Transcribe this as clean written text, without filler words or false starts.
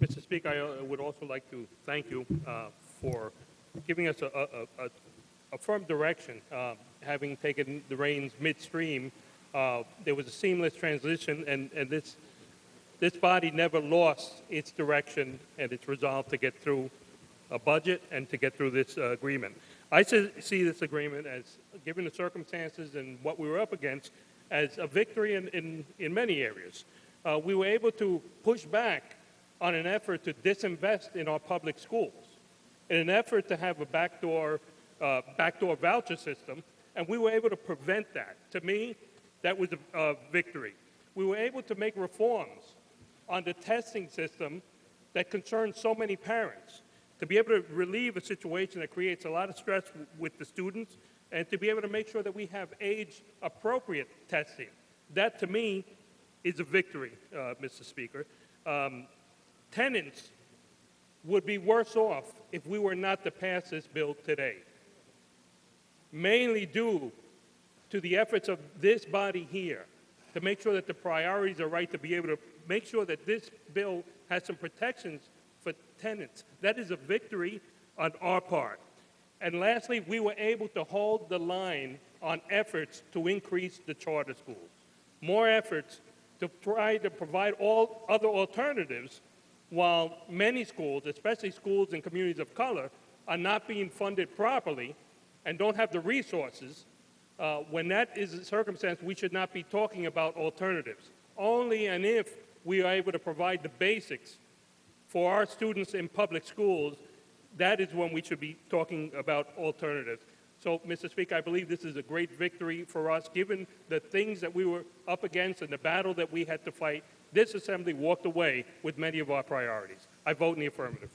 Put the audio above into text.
Mr. Speaker, I would also like to thank you for giving us a firm direction. Having taken the reins midstream, there was a seamless transition, and this body never lost its direction and its resolve to get through a budget and to get through this agreement. I see this agreement as, given the circumstances and what we were up against, as a victory in many areas. We were able to push back on an effort to disinvest in our public schools, in an effort to have a backdoor voucher system, and we were able to prevent that. To me, that was a victory. We were able to make reforms on the testing system that concerned so many parents, to be able to relieve a situation that creates a lot of stress with the students, and to be able to make sure that we have age-appropriate testing. That, to me, is a victory, Mr. Speaker. Tenants would be worse off if we were not to pass this bill today, mainly due to the efforts of this body here to make sure that the priorities are right, to be able to make sure that this bill has some protections for tenants. That is a victory on our part. And lastly, we were able to hold the line on efforts to increase the charter schools. More efforts to try to provide all other alternatives, while many schools, especially schools in communities of color, are not being funded properly and don't have the resources. When that is a circumstance, we should not be talking about alternatives. Only and if we are able to provide the basics for our students in public schools, that is when we should be talking about alternatives. So, Mr. Speaker, I believe this is a great victory for us, given the things that we were up against and the battle that we had to fight. This Assembly walked away with many of our priorities. I vote in the affirmative.